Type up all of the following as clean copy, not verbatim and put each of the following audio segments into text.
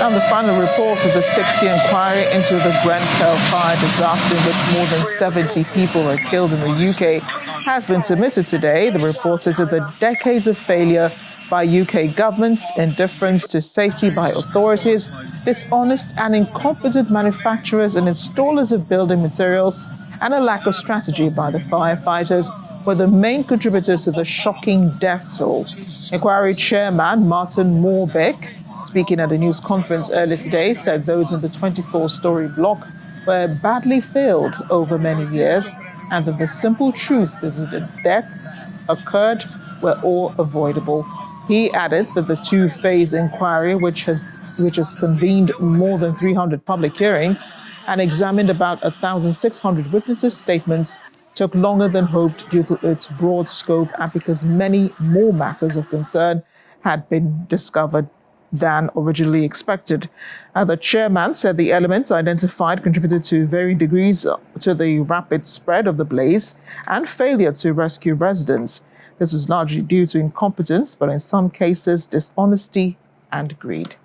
And the final report of the 60-year inquiry into the Grenfell fire disaster in which more than 70 people were killed in the UK has been submitted today. The report says that the decades of failure by UK governments, indifference to safety by authorities, dishonest and incompetent manufacturers and installers of building materials, and a lack of strategy by the firefighters were the main contributors to the shocking death toll. Inquiry chairman Martin Moorbeck, speaking at a news conference earlier today, said those in the 24-story block were badly failed over many years, and that the simple truth is that the deaths occurred were all avoidable. He added that the two-phase inquiry, which has convened more than 300 public hearings and examined about 1,600 witnesses' statements, took longer than hoped due to its broad scope and because many more matters of concern had been discovered than originally expected. The chairman said the elements identified contributed to varying degrees to the rapid spread of the blaze and failure to rescue residents. This was largely due to incompetence, but in some cases, dishonesty and greed.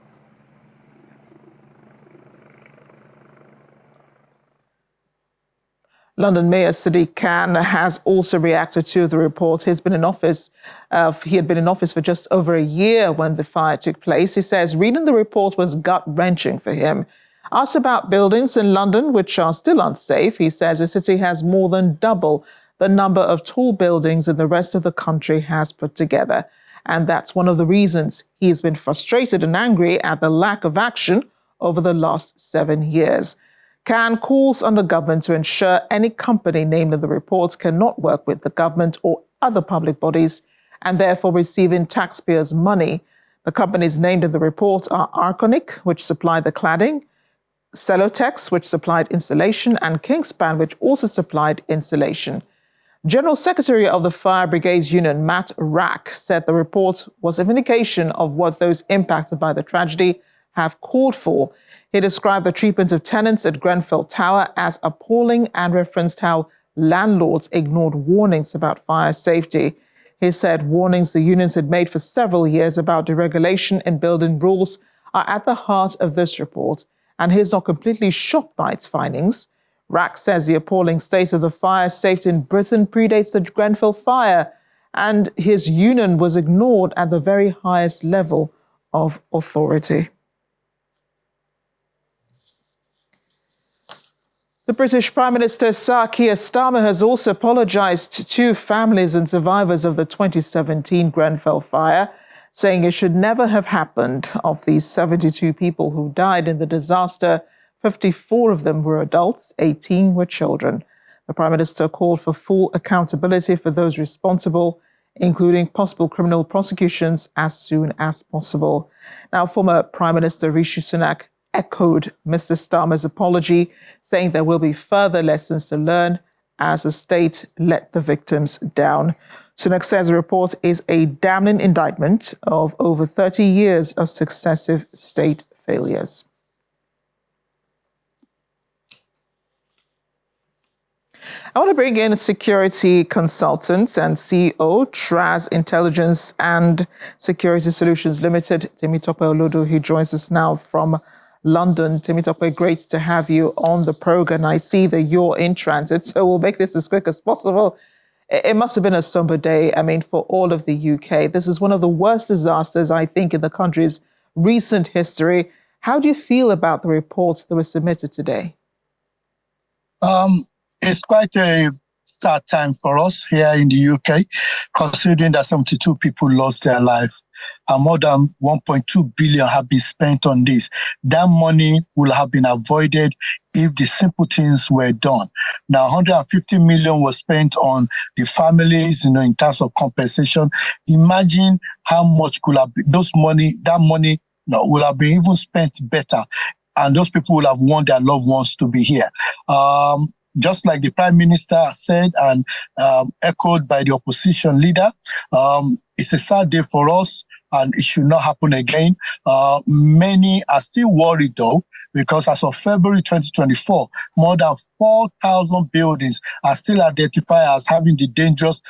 London Mayor Sadiq Khan has also reacted to the report. He had been in office for just over a year when the fire took place. He says reading the report was gut-wrenching for him. Asked about buildings in London which are still unsafe, he says the city has more than double the number of tall buildings that the rest of the country has put together. And that's one of the reasons he has been frustrated and angry at the lack of action over the last 7 years. Khan calls on the government to ensure any company named in the report cannot work with the government or other public bodies and therefore receiving taxpayers' money. The companies named in the report are Arconic, which supplied the cladding, Celotex, which supplied insulation, and Kingspan, which also supplied insulation. General Secretary of the Fire Brigades Union, Matt Rack, said the report was a vindication of what those impacted by the tragedy have called for. He described the treatment of tenants at Grenfell Tower as appalling and referenced how landlords ignored warnings about fire safety. He said warnings the unions had made for several years about deregulation in building rules are at the heart of this report, and he is not completely shocked by its findings. Rack says the appalling state of the fire safety in Britain predates the Grenfell fire, and his union was ignored at the very highest level of authority. The British Prime Minister Sir Keir Starmer has also apologized to families and survivors of the 2017 Grenfell fire, saying it should never have happened. Of these 72 people who died in the disaster, 54 of them were adults, 18 were children. The Prime Minister called for full accountability for those responsible, including possible criminal prosecutions as soon as possible. Now, former Prime Minister Rishi Sunak echoed Mr. Starmer's apology, saying there will be further lessons to learn as the state let the victims down. Sunak says the report is a damning indictment of over 30 years of successive state failures. I want to bring in security consultant and CEO, Traz Intelligence and Security Solutions Limited, Temitope Olodo, who joins us now from London. Temitope, great to have you on the program. I see that you're in transit, so we'll make this as quick as possible. It must have been a somber day, for all of the UK. This is one of the worst disasters, I think, in the country's recent history. How do you feel about the reports that were submitted today? It's quite a sad time for us here in the UK, considering that 72 people lost their life and more than 1.2 billion have been spent on this. That money will have been avoided if the simple things were done. Now, 150 million was spent on the families, in terms of compensation. Imagine how much could have been that money will have been even spent better, and those people will have want their loved ones to be here. Just like the Prime Minister said and echoed by the opposition leader, it's a sad day for us and it should not happen again. Many are still worried though, because as of February 2024, more than 4,000 buildings are still identified as having the dangerous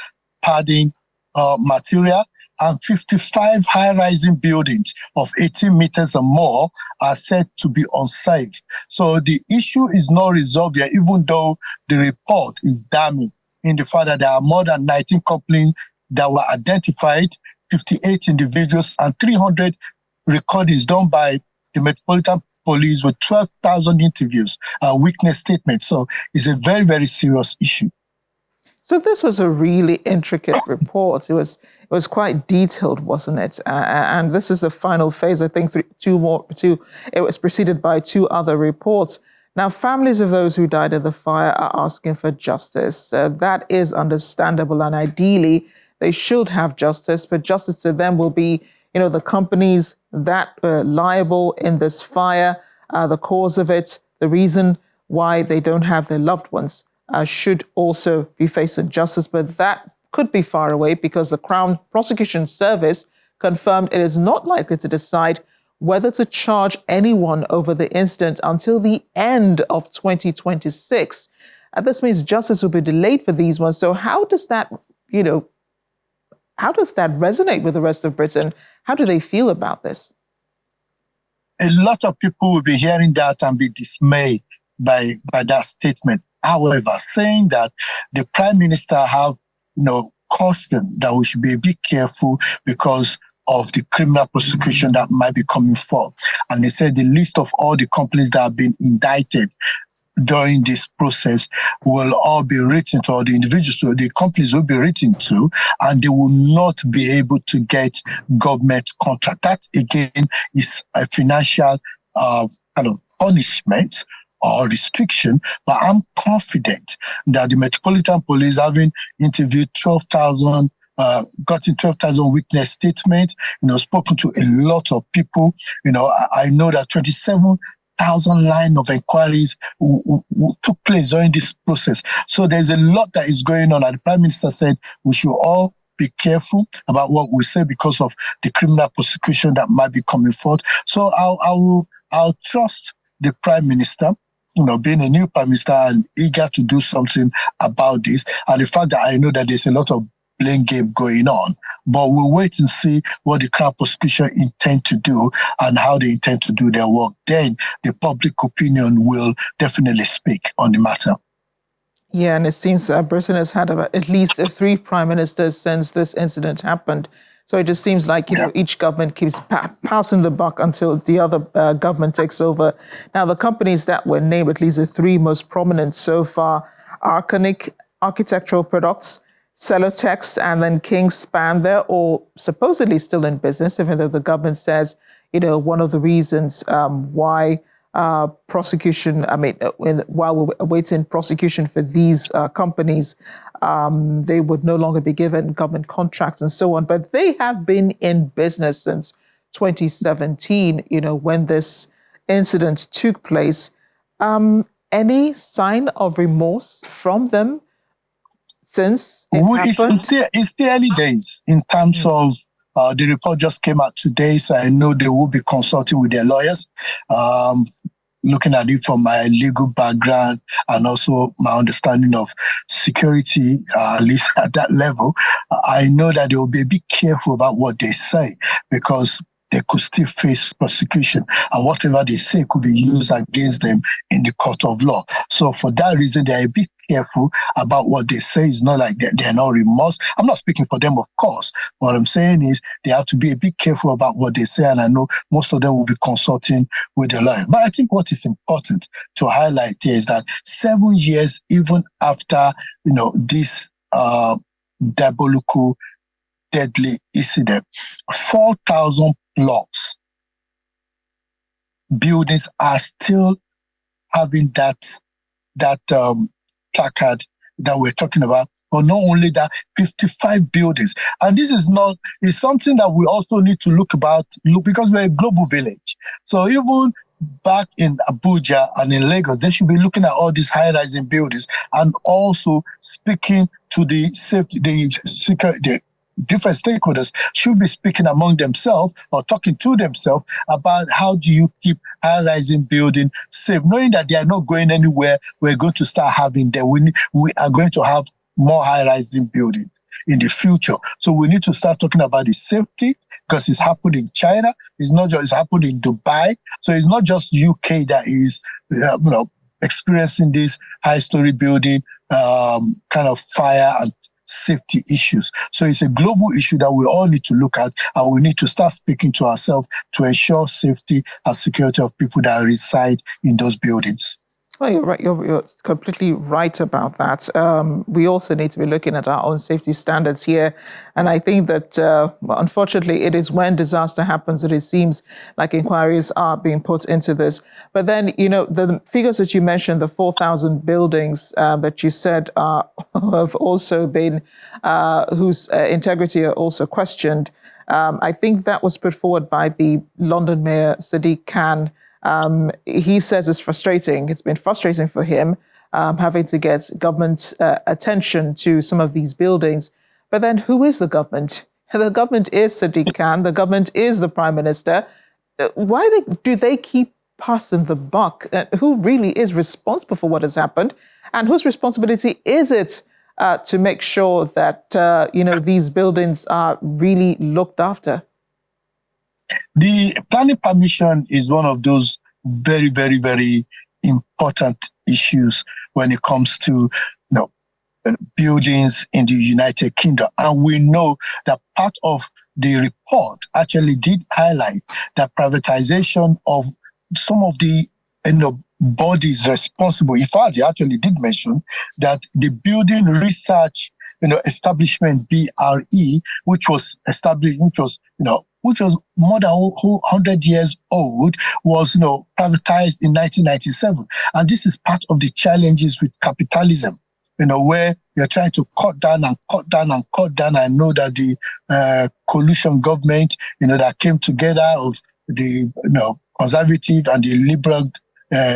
padding material. and 55 high-rising buildings of 18 meters or more are said to be unsafe. So the issue is not resolved yet, even though the report is damning in the fact that there are more than 19 companies that were identified, 58 individuals, and 300 recordings done by the Metropolitan Police with 12,000 interviews, witness statements. So it's a very, very serious issue. So this was a really intricate report. It was quite detailed, wasn't it? And this is the final phase. I think it was preceded by two other reports. Now, families of those who died in the fire are asking for justice. That is understandable, and ideally they should have justice. But justice to them will be, the companies that were liable in this fire, the cause of it, the reason why they don't have their loved ones. Should also be facing justice, but that could be far away because the Crown Prosecution Service confirmed it is not likely to decide whether to charge anyone over the incident until the end of 2026. And this means justice will be delayed for these ones. So how does that resonate with the rest of Britain? How do they feel about this? A lot of people will be hearing that and be dismayed by that statement. However, saying that the Prime Minister have, caution that we should be a bit careful because of the criminal prosecution that might be coming forth. And they said the list of all the companies that have been indicted during this process will all be written to, or the individuals, so the companies will be written to, and they will not be able to get government contract. That again is a financial kind of punishment or restriction, but I'm confident that the Metropolitan Police, having interviewed 12,000, gotten 12,000 witness statements, spoken to a lot of people. I know that 27,000 line of inquiries took place during this process. So there's a lot that is going on. And the Prime Minister said we should all be careful about what we say because of the criminal prosecution that might be coming forth. So I'll trust the Prime Minister, being a new Prime Minister and eager to do something about this. And the fact that I know that there's a lot of blame game going on, but we'll wait and see what the Crown Prosecution intend to do and how they intend to do their work. Then the public opinion will definitely speak on the matter. Yeah, and it seems Britain has had at least 3 prime ministers since this incident happened. So it just seems like, each government keeps passing the buck until the other government takes over. Now, the companies that were named, at least the 3 most prominent so far, Arconic Architectural Products, Celotex, and then Kingspan, they're all supposedly still in business, even though the government says, one of the reasons why prosecution, while we're awaiting prosecution for these companies, they would no longer be given government contracts and so on. But they have been in business since 2017, when this incident took place. Any sign of remorse from them since it happened? It's the early days in terms of the report just came out today, so I know they will be consulting with their lawyers. Looking at it from my legal background and also my understanding of security, at least at that level, I know that they will be a bit careful about what they say because they could still face prosecution, and whatever they say could be used against them in the court of law. So for that reason, they're a bit careful about what they say. It's not like they're not remorse. I'm not speaking for them, of course. What I'm saying is they have to be a bit careful about what they say, and I know most of them will be consulting with the lawyer. But I think what is important to highlight here is that 7 years, even after this diabolical, deadly incident, 4,000 blocks, buildings are still having that placard that we're talking about. But not only that, 55 buildings. And this is something that we also need to look because we're a global village. So even back in Abuja and in Lagos, they should be looking at all these high-rising buildings and also speaking to the different stakeholders should be speaking among themselves or talking to themselves about how do you keep high-rising building safe, knowing that they are not going anywhere. We're going to start having them. We are going to have more high-rising buildings in the future. So we need to start talking about the safety, because it's happened in China. It's not just, it's happened in Dubai. So it's not just UK that is, experiencing this high-story building kind of fire and safety issues. So it's a global issue that we all need to look at, and we need to start speaking to ourselves to ensure safety and security of people that reside in those buildings. Well, you're right. You're completely right about that. We also need to be looking at our own safety standards here. And I think that, unfortunately, it is when disaster happens that it seems like inquiries are being put into this. But then, the figures that you mentioned, the 4,000 buildings that you said have also been, whose integrity are also questioned. I think that was put forward by the London Mayor, Sadiq Khan. He says it's frustrating. It's been frustrating for him having to get government attention to some of these buildings. But then who is the government? The government is Sadiq Khan. The government is the Prime Minister. Why do they keep passing the buck? Who really is responsible for what has happened? And whose responsibility is it to make sure that, these buildings are really looked after? The planning permission is one of those very, very, very important issues when it comes to buildings in the United Kingdom. And we know that part of the report actually did highlight that privatization of some of the bodies responsible. In fact, they actually did mention that the Building Research Establishment, BRE, which was established, which was more than 100 years old, was privatized in 1997. And this is part of the challenges with capitalism, where you're trying to cut down and cut down and cut down. I know that the coalition government, that came together of the conservative and the liberal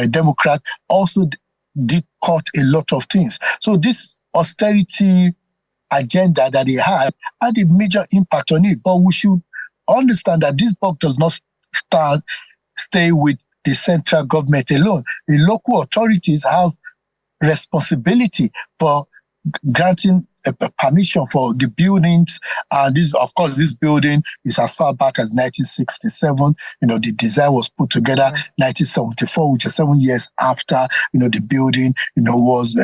Democrat also did cut a lot of things. So this austerity agenda that they had a major impact on it. But we should understand that this buck does not stay with the central government alone. The local authorities have responsibility for granting a permission for the buildings. And this building is as far back as 1967. The design was put together 1974, which is 7 years after the building was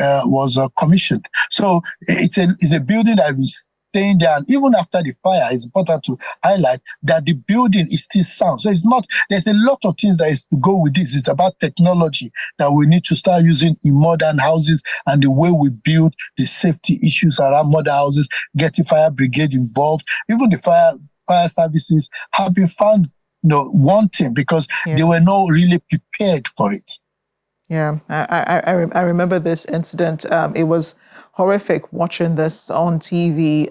commissioned. So it's a building that is staying there, and even after the fire, it's important to highlight that the building is still sound. So there's a lot of things that is to go with this. It's about technology that we need to start using in modern houses, and the way we build, the safety issues around modern houses, getting fire brigade involved. Even the fire services have been found wanting because they were not really prepared for it. Yeah, I remember this incident. It was horrific watching this on TV,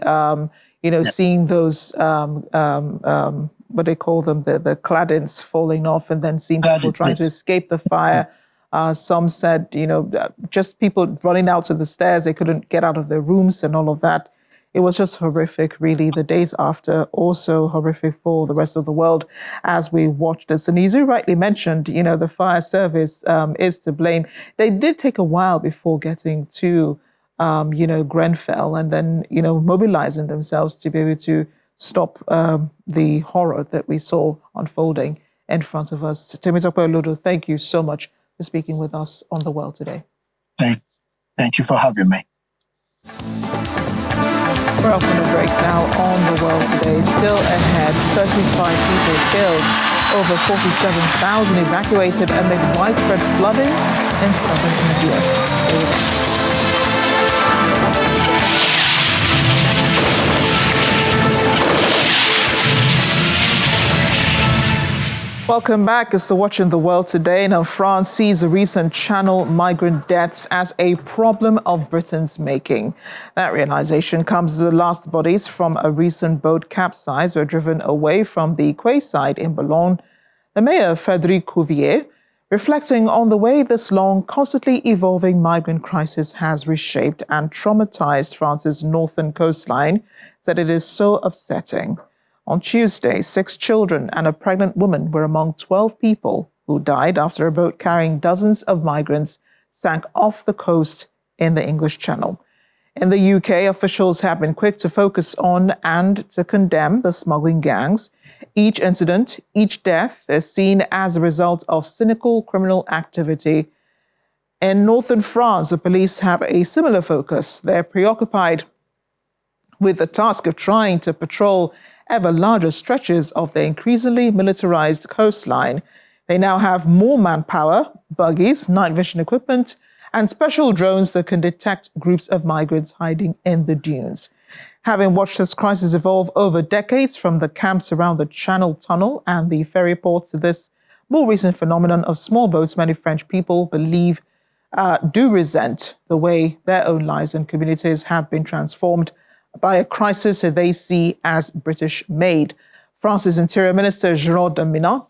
seeing those, what they call them, the claddings falling off, and then seeing people trying to escape the fire. Some said, just people running out to the stairs, they couldn't get out of their rooms and all of that. It was just horrific, really. The days after, also horrific for the rest of the world as we watched this. And as you rightly mentioned, the fire service is to blame. They did take a while before getting to Grenfell, and then, mobilizing themselves to be able to stop the horror that we saw unfolding in front of us. Temitope Olodo, thank you so much for speaking with us on The World Today. Thank you for having me. We're off on a break now on The World Today. Still ahead, 35 people killed, over 47,000 evacuated amid widespread flooding in southern India. Welcome back. It's Watching the World Today. Now, France sees the recent Channel migrant deaths as a problem of Britain's making. That realization comes as the last bodies from a recent boat capsize were driven away from the quayside in Boulogne. The mayor, Frédéric Cuvier, reflecting on the way this long, constantly evolving migrant crisis has reshaped and traumatized France's northern coastline, said it is so upsetting. On Tuesday, 6 children and a pregnant woman were among 12 people who died after a boat carrying dozens of migrants sank off the coast in the English Channel. In the UK, officials have been quick to focus on and to condemn the smuggling gangs. Each incident, each death is seen as a result of cynical criminal activity. In northern France, the police have a similar focus. They're preoccupied with the task of trying to patrol ever larger stretches of the increasingly militarized coastline. They now have more manpower, buggies, night vision equipment, and special drones that can detect groups of migrants hiding in the dunes. Having watched this crisis evolve over decades, from the camps around the Channel Tunnel and the ferry ports to this more recent phenomenon of small boats, many French people believe do resent the way their own lives and communities have been transformed by a crisis that they see as British-made. France's Interior Minister Gérald Darmanin,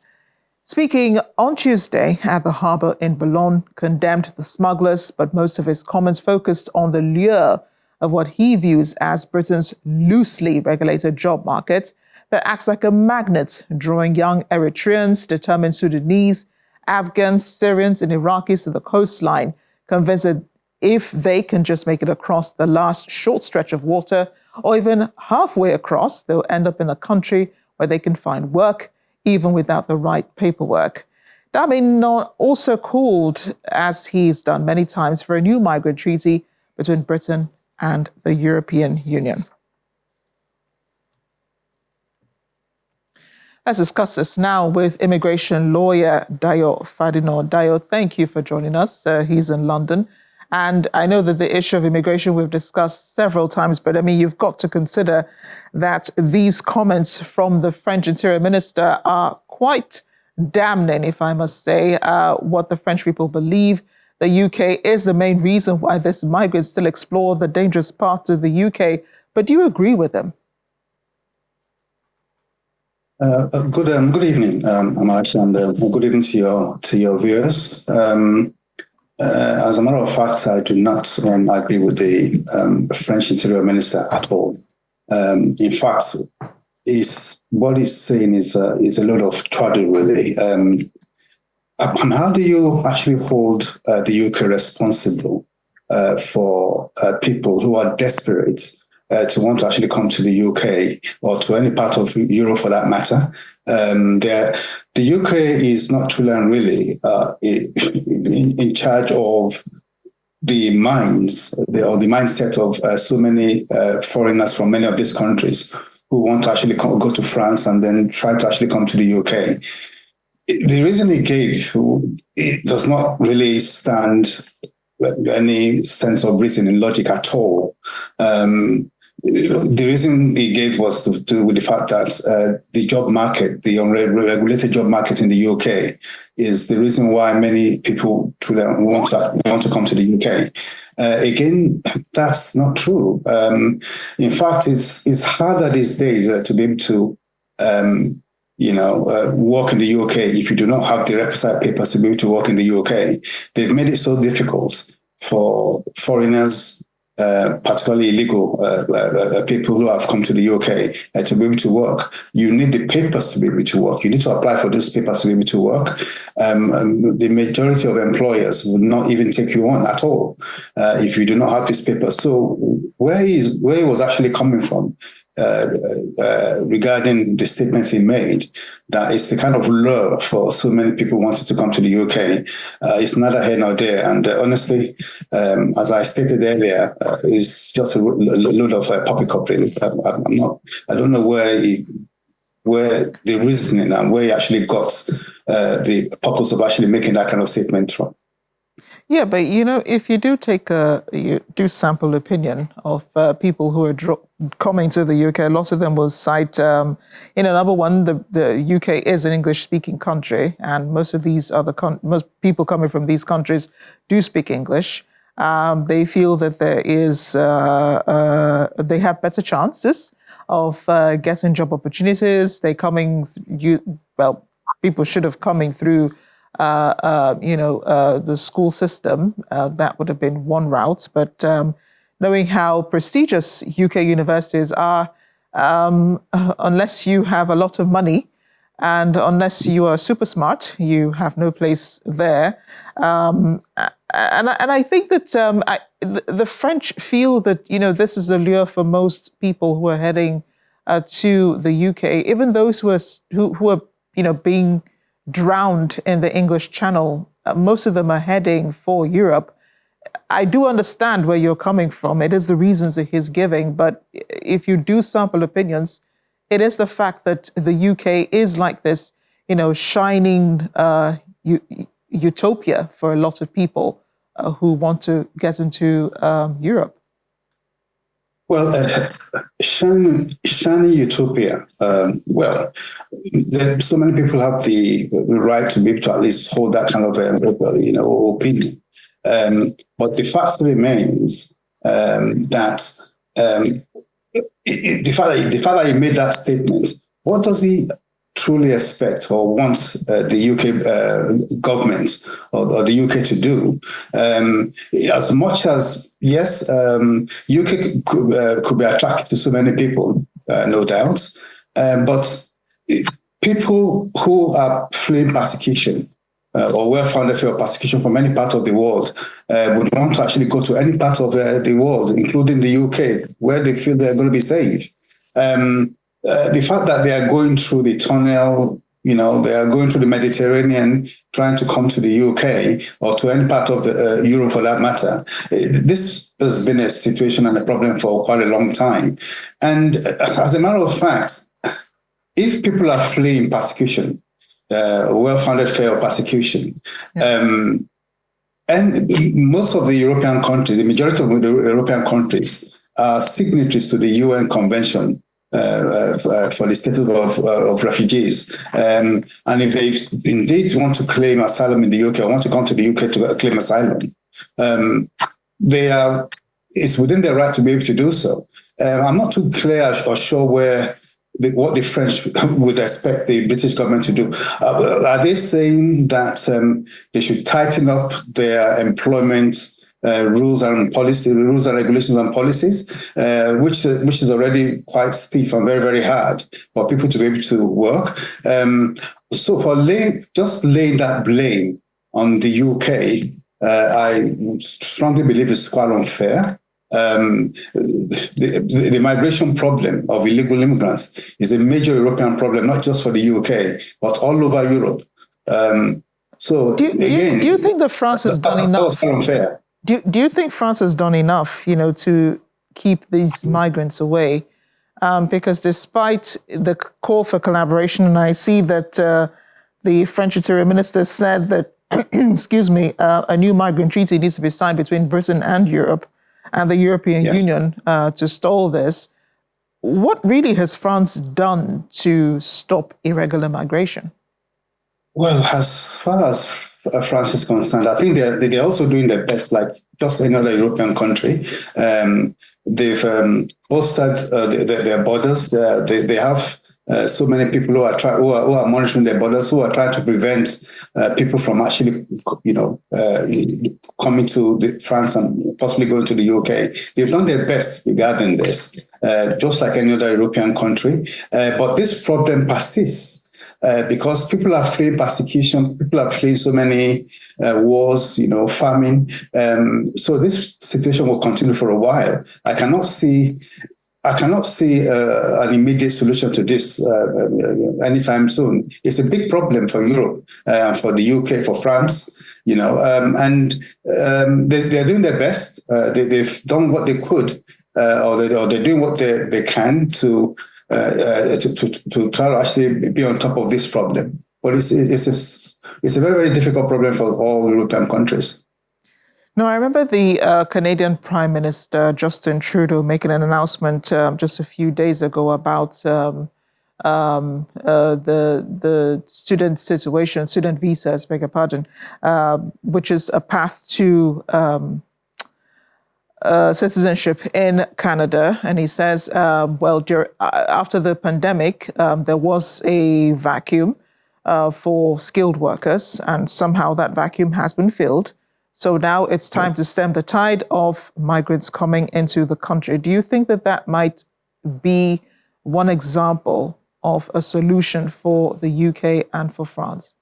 speaking on Tuesday at the harbour in Boulogne, condemned the smugglers, but most of his comments focused on the lure of what he views as Britain's loosely regulated job market that acts like a magnet, drawing young Eritreans, determined Sudanese, Afghans, Syrians, and Iraqis to the coastline, convinced that if they can just make it across the last short stretch of water, or even halfway across, they'll end up in a country where they can find work, even without the right paperwork. Darmanin also called, as he's done many times, for a new migrant treaty between Britain and the European Union. Let's discuss this now with immigration lawyer Dayo Fadino. Dayo, thank you for joining us. He's in London. And I know that the issue of immigration we've discussed several times, but I mean, you've got to consider that these comments from the French Interior Minister are quite damning, if I must say. What the French people believe the UK is the main reason why these migrants still explore the dangerous parts of the UK. But do you agree with them? Good evening, Amash, and good evening to your viewers. As a matter of fact, I do not agree with the French Interior Minister at all. In fact, what he's saying is a lot of twaddle, really. How do you actually hold the UK responsible for people who are desperate to want to actually come to the UK or to any part of Europe for that matter? The UK is not truly and really in charge of the minds or the mindset of so many foreigners from many of these countries who want to actually go to France and then try to actually come to the UK. The reason he gave, it does not really stand any sense of reason and logic at all. The reason he gave was to do with the fact that the job market, the unregulated job market in the UK, is the reason why many people want to come to the UK. Again, that's not true. In fact, it's harder these days to be able to work in the UK if you do not have the requisite papers to be able to work in the UK. They've made it so difficult for foreigners, particularly illegal people who have come to the UK to be able to work. You need the papers to be able to work. You need to apply for those papers to be able to work. The majority of employers will not even take you on at all if you do not have these papers. So where he was actually coming from regarding the statements he made, that it's the kind of lure for so many people wanting to come to the UK. It's neither here nor there. And honestly, as I stated earlier, it's just a load of poppycock, really. I don't know where the reasoning and where he actually got the purpose of actually making that kind of statement from. Yeah, but if you do you do sample opinion of people who are coming to the UK, a lot of them will cite, number one, the UK is an English-speaking country, and most of these most people coming from these countries do speak English. They feel that they have better chances of getting job opportunities. People should have coming through the school system. That would have been one route. But knowing how prestigious UK universities are, unless you have a lot of money and unless you are super smart, you have no place there. and I think that the French feel that this is a lure for most people who are heading to the UK, even those who are being drowned in the English Channel. Most of them are heading for Europe. I do understand where you're coming from. It is the reasons that he's giving, but if you do sample opinions, it is the fact that the UK is like this, shining utopia for a lot of people who want to get into Europe. Well, shiny utopia. So many people have the right to be able to at least hold that kind of opinion. But the fact remains that the fact that he made that statement, what does he truly expect or want the UK government or the UK to do? As much as, yes, UK could be attractive to so many people, no doubt, but people who are fleeing persecution or well-founded fear of persecution from any part of the world would want to actually go to any part of the world, including the UK, where they feel they're going to be safe. The fact that they are going through the tunnel, they are going through the Mediterranean, trying to come to the UK or to any part of Europe for that matter, this has been a situation and a problem for quite a long time. And as a matter of fact, if people are fleeing persecution, well-founded fear of persecution, and most of the European countries, the majority of the European countries, are signatories to the UN Convention for the status of refugees. And if they indeed want to claim asylum in the UK or want to come to the UK to claim asylum, it's within their right to be able to do so. I'm not too clear or sure what the French would expect the British government to do. Are they saying that they should tighten up their employment rules and regulations and policies, which is already quite stiff and very, very hard for people to be able to work? So for laying that blame on the UK, I strongly believe it's quite unfair. The migration problem of illegal immigrants is a major European problem, not just for the UK, but all over Europe. So do you think that France has done enough? That was unfair. Do you think France has done enough, to keep these migrants away? Because despite the call for collaboration, and I see that the French Interior Minister said that, excuse me, a new migrant treaty needs to be signed between Britain and Europe and the European Union to stall this. What really has France done to stop irregular migration? Well, as far as France is concerned, I think they're also doing their best, like just any other European country. They've bolstered their borders. They have so many people who are monitoring their borders, who are trying to prevent people from actually, coming to France and possibly going to the UK. They've done their best regarding this, just like any other European country. But this problem persists because people are fleeing persecution. People are fleeing so many wars, famine. So this situation will continue for a while. I cannot see an immediate solution to this anytime soon. It's a big problem for Europe, for the UK, for France, and they're doing their best. They've done what they could, or they're doing what they can to try to actually be on top of this problem. But it's a very, very difficult problem for all European countries. No, I remember the Canadian Prime Minister Justin Trudeau making an announcement just a few days ago about the student situation, student visas, beg your pardon, which is a path to citizenship in Canada. And he says, after the pandemic, there was a vacuum for skilled workers, and somehow that vacuum has been filled. So now it's time to stem the tide of migrants coming into the country. Do you think that might be one example of a solution for the UK and for France?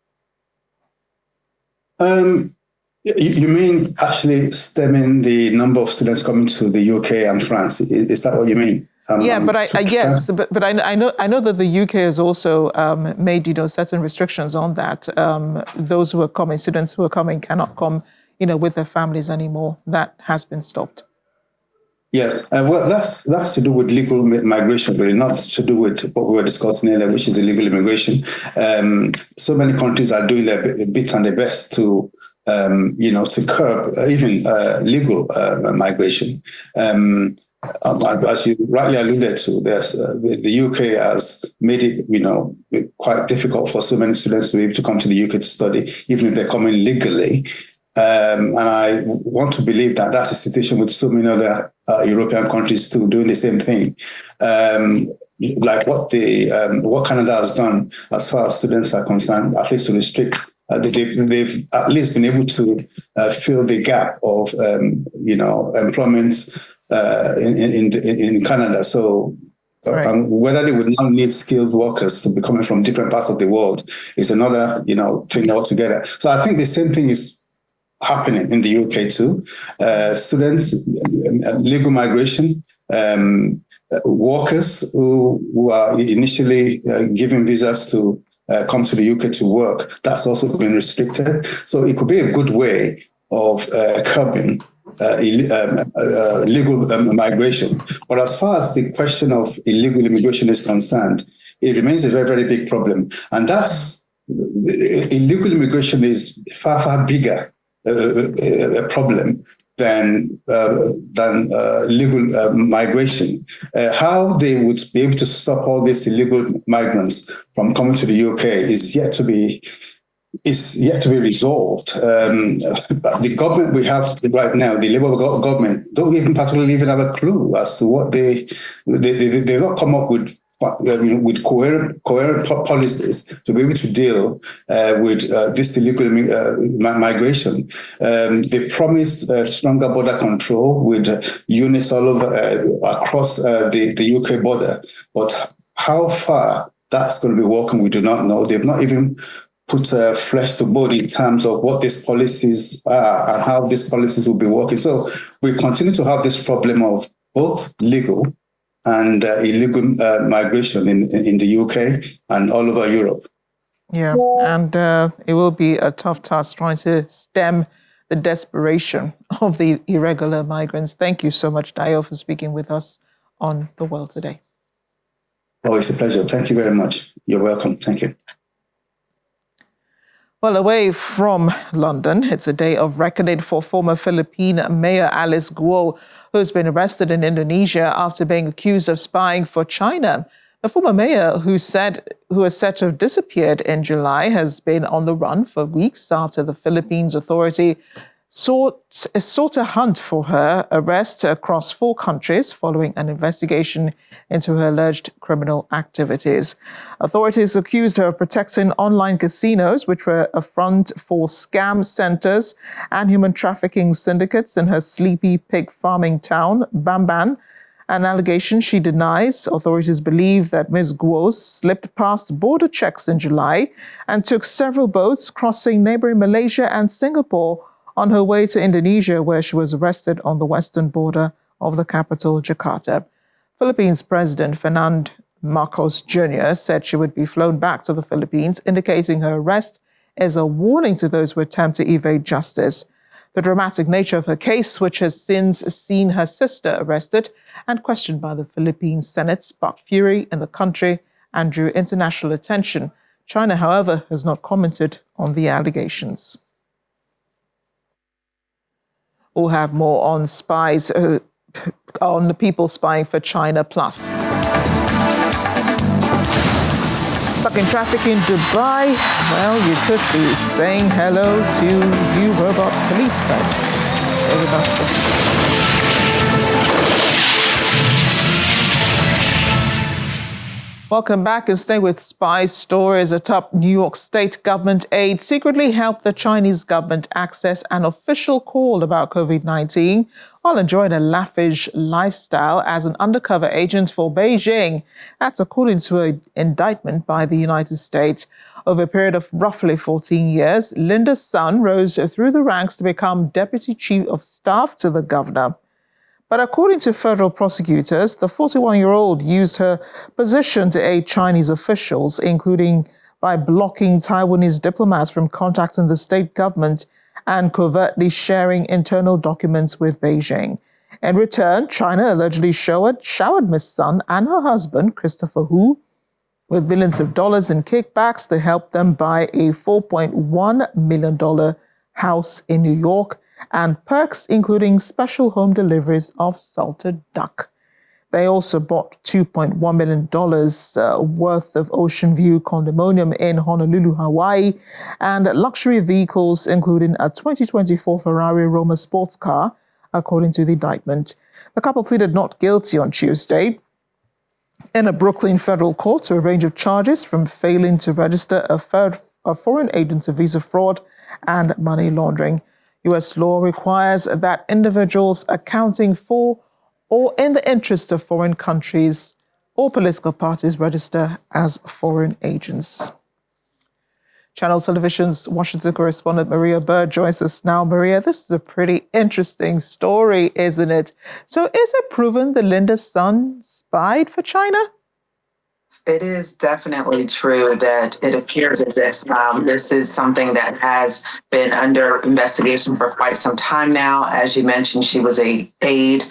You mean actually stemming the number of students coming to the UK and France? Is that what you mean? Yeah, but yes, but I know that the UK has also made certain restrictions on that. Those who are coming, students who are coming, cannot come with their families anymore. That has been stopped. Yes, well, that's to do with legal migration, really, not to do with what we were discussing earlier, which is illegal immigration. So many countries are doing their bit and their best to, to curb even legal migration. As you rightly alluded to, the UK has made it, quite difficult for so many students to be able to come to the UK to study, even if they're coming legally. And I want to believe that that's a situation with so many other European countries too doing the same thing. Like what Canada has done as far as students are concerned, at least to restrict. They've at least been able to fill the gap of employment in Canada. So. Right. Whether they would now need skilled workers to be coming from different parts of the world is another thing altogether. So I think the same thing is happening in the UK too. Students, legal migration, workers who are initially given visas to come to the UK to work, that's also been restricted. So it could be a good way of curbing illegal migration. But as far as the question of illegal immigration is concerned, it remains a very, very big problem. And that's illegal immigration is far, far bigger a problem than legal migration. How they would be able to stop all these illegal migrants from coming to the UK is yet to be resolved. The government we have right now, the Labour government, don't even have a clue as to what they've not come up with coherent policies to be able to deal with this illegal migration. They promised stronger border control with units all over across the UK border, but how far that's going to be working, we do not know. They've not even put flesh to bone in terms of what these policies are and how these policies will be working. So we continue to have this problem of both legal and illegal migration in the UK and all over Europe. Yeah, and it will be a tough task trying to stem the desperation of the irregular migrants. Thank you so much, Dayo, for speaking with us on The World Today. Oh, it's a pleasure. Thank you very much. You're welcome. Thank you. Well, away from London, it's a day of reckoning for former Philippine Mayor Alice Guo, who's been arrested in Indonesia after being accused of spying for China. The former mayor, who is said to have disappeared in July, has been on the run for weeks after the Philippines Authority sought a hunt for her arrest across 4 countries following an investigation into her alleged criminal activities. Authorities accused her of protecting online casinos, which were a front for scam centers and human trafficking syndicates in her sleepy pig farming town, Bamban, an allegation she denies. Authorities believe that Ms. Guo slipped past border checks in July and took several boats crossing neighboring Malaysia and Singapore on her way to Indonesia, where she was arrested on the western border of the capital, Jakarta. Philippines President Ferdinand Marcos Jr. said she would be flown back to the Philippines, indicating her arrest is a warning to those who attempt to evade justice. The dramatic nature of her case, which has since seen her sister arrested and questioned by the Philippine Senate, sparked fury in the country and drew international attention. China, however, has not commented on the allegations. We'll have more on spies, on the people spying for China Plus. Stuck in traffic in Dubai? Well, you could be saying hello to new robot policemen. Stay with us. Welcome back and stay with spy stories. A top New York State government aide secretly helped the Chinese government access an official call about COVID-19 while enjoying a lavish lifestyle as an undercover agent for Beijing. That's according to an indictment by the United States. Over a period of roughly 14 years, Linda's son rose through the ranks to become deputy chief of staff to the governor. But according to federal prosecutors, the 41-year-old used her position to aid Chinese officials, including by blocking Taiwanese diplomats from contacting the state government and covertly sharing internal documents with Beijing. In return, China allegedly showered Ms. Sun and her husband, Christopher Hu, with billions of dollars in kickbacks to help them buy a $4.1 million house in New York and perks including special home deliveries of salted duck. They also bought $2.1 million worth of Ocean View condominium in Honolulu, Hawaii, and luxury vehicles, including a 2024 Ferrari Roma sports car, according to the indictment. The couple pleaded not guilty on Tuesday in a Brooklyn federal court to a range of charges from failing to register a foreign agent to visa fraud and money laundering. U.S. law requires that individuals accounting for or in the interest of foreign countries or political parties register as foreign agents. Channel Television's Washington correspondent Maria Bird joins us now. Maria, this is a pretty interesting story, isn't it? So is it proven that Linda's son spied for China? It is definitely true that it appears as if this is something that has been under investigation for quite some time now. As you mentioned, she was an aide.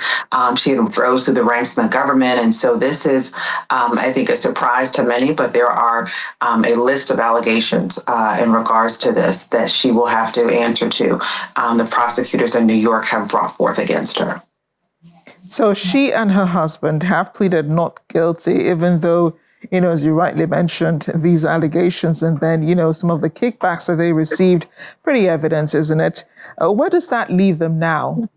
She rose through the ranks in the government. And so this is, I think, a surprise to many, but there are a list of allegations in regards to this that she will have to answer to. The prosecutors in New York have brought forth against her. So she and her husband have pleaded not guilty, even though, as you rightly mentioned, these allegations and then, some of the kickbacks that they received, pretty evident, isn't it? Where does that leave them now?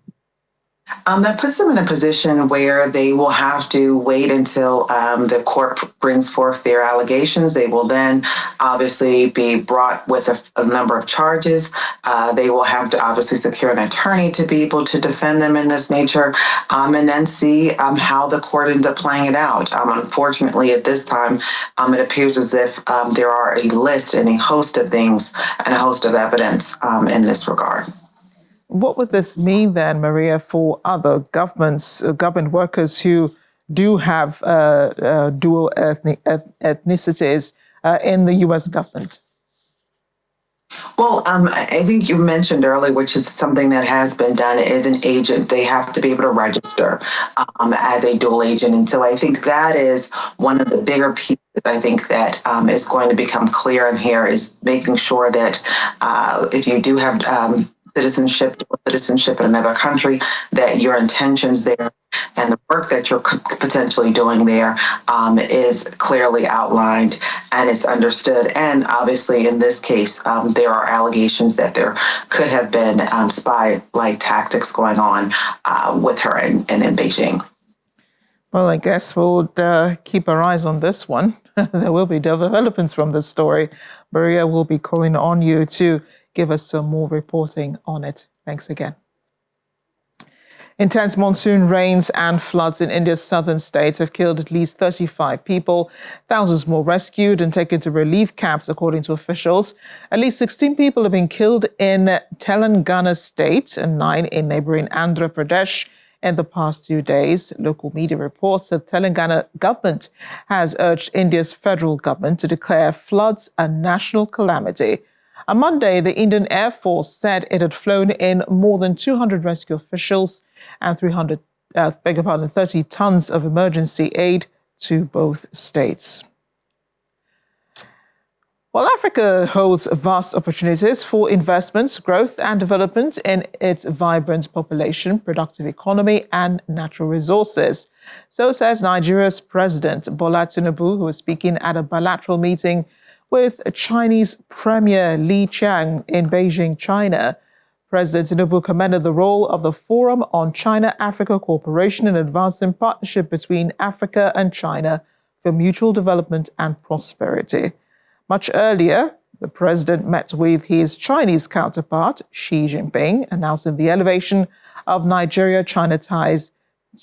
That puts them in a position where they will have to wait until the court brings forth their allegations. They will then obviously be brought with a number of charges. They will have to obviously secure an attorney to be able to defend them in this nature, and then see how the court ends up playing it out. Unfortunately, at this time, it appears as if there are a list and a host of things and a host of evidence in this regard. What would this mean then, Maria, for other government workers who do have dual ethnicities in the U.S. government? Well, I think you mentioned earlier, which is something that has been done, is an agent. They have to be able to register as a dual agent. And so I think that is one of the bigger pieces, I think, that is going to become clear in here, is making sure that if you do have citizenship in another country, that your intentions there and the work that you're potentially doing there is clearly outlined and it's understood. And obviously, in this case, there are allegations that there could have been spy-like tactics going on with her in Beijing. Well, I guess we'll keep our eyes on this one. There will be developments from this story. Maria will be calling on you to give us some more reporting on it. Thanks again. Intense monsoon rains and floods in India's southern states have killed at least 35 people, thousands more rescued and taken to relief camps, according to officials. At least 16 people have been killed in Telangana state and 9 in neighboring Andhra Pradesh in the past 2 days. Local media reports that Telangana government has urged India's federal government to declare floods a national calamity. On Monday, the Indian Air Force said it had flown in more than 200 rescue officials and 30 tons of emergency aid to both states. Well, Africa holds vast opportunities for investments, growth and development in its vibrant population, productive economy and natural resources. So says Nigeria's President Bola Tinubu, who was speaking at a bilateral meeting with Chinese Premier Li Qiang in Beijing, China. President Tinubu commended the role of the Forum on China-Africa Cooperation in advancing partnership between Africa and China for mutual development and prosperity. Much earlier, the president met with his Chinese counterpart, Xi Jinping, announcing the elevation of Nigeria-China ties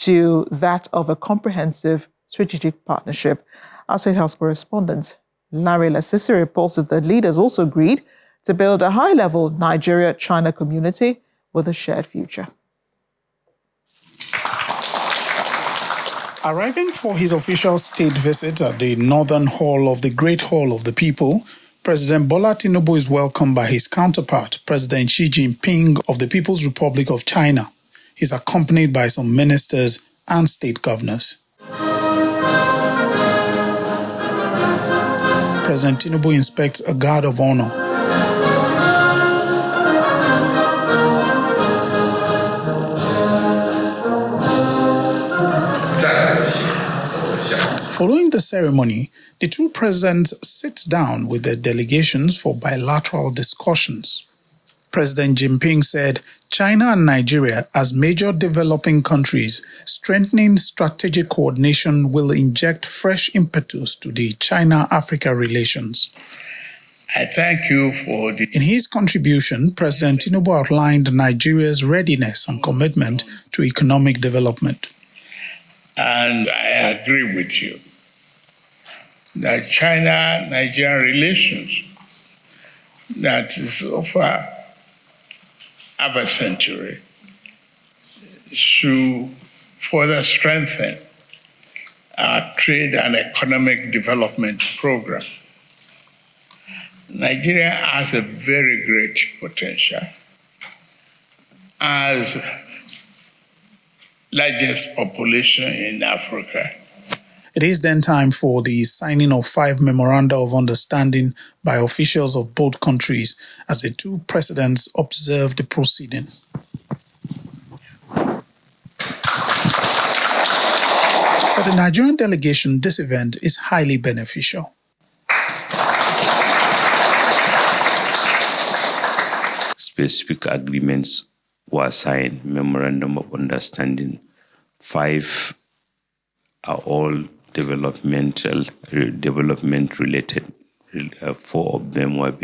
to that of a comprehensive strategic partnership. Our State House correspondent, Larry Lasisi, reports that the leaders also agreed to build a high-level Nigeria-China community with a shared future. Arriving for his official state visit at the Northern Hall of the Great Hall of the People, President Bola Tinubu is welcomed by his counterpart, President Xi Jinping of the People's Republic of China. He's accompanied by some ministers and state governors. President Tinubu inspects a guard of honor. Following the ceremony, the two presidents sit down with their delegations for bilateral discussions. President Jinping said China and Nigeria, as major developing countries, strengthening strategic coordination will inject fresh impetus to the China-Africa relations. I thank you for the... In his contribution, President Tinubu outlined Nigeria's readiness and commitment to economic development. And I agree with you that China-Nigerian relations that is over half a century should further strengthen our trade and economic development program. Nigeria has a very great potential as largest population in Africa. It is then time for the signing of 5 memoranda of understanding by officials of both countries as the two presidents observe the proceeding. For the Nigerian delegation, this event is highly beneficial. Specific agreements were signed, memorandum of understanding. 5 are all development related. 4 of them were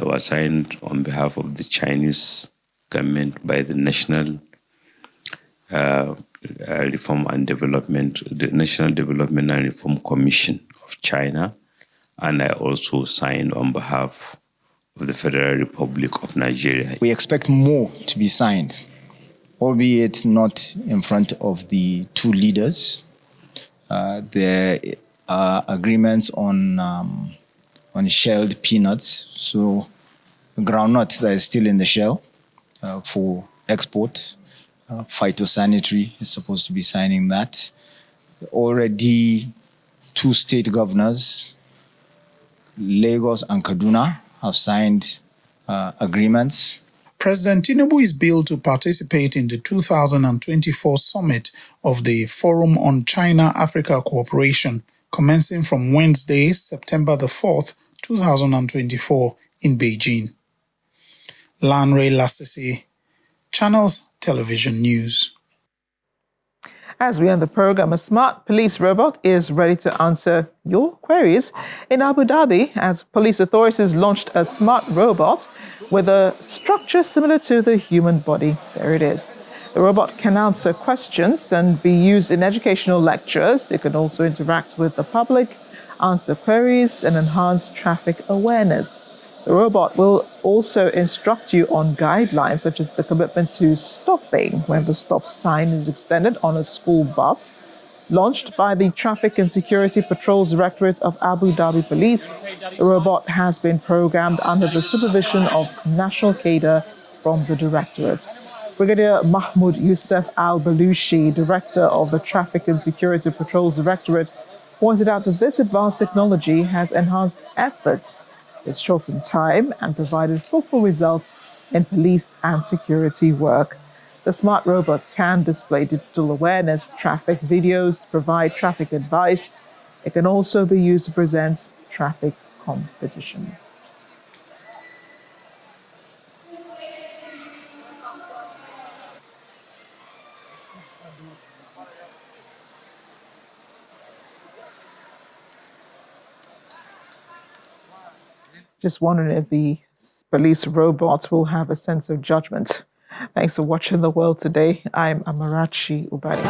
were signed on behalf of the Chinese government by the National Reform and Development, the National Development and Reform Commission of China, and I also signed on behalf of the Federal Republic of Nigeria. We expect more to be signed, albeit not in front of the two leaders. There are agreements on shelled peanuts, so groundnut that is still in the shell for export. Phytosanitary is supposed to be signing that. Already 2 state governors, Lagos and Kaduna, have signed agreements. President Tinubu is billed to participate in the 2024 summit of the Forum on China-Africa Cooperation, commencing from Wednesday, September the 4th, 2024 in Beijing. Larry Lasisi, Channels Television News. As we end the program, a smart police robot is ready to answer your queries in Abu Dhabi as police authorities launched a smart robot with a structure similar to the human body. There it is. The robot can answer questions and be used in educational lectures. It can also interact with the public, answer queries, and enhance traffic awareness. The robot will also instruct you on guidelines such as the commitment to stopping when the stop sign is extended on a school bus. Launched by the Traffic and Security Patrols Directorate of Abu Dhabi Police, the robot has been programmed under the supervision of national cadre from the Directorate. Brigadier Mahmoud Youssef Al-Balushi, Director of the Traffic and Security Patrols Directorate, pointed out that this advanced technology has enhanced efforts, it's shortened time and provided fruitful results in police and security work. The smart robot can display digital awareness, traffic videos, provide traffic advice. It can also be used to present traffic competitions. Just wondering if the police robots will have a sense of judgment. Thanks for watching The World Today. I'm Amarachi Ubadi.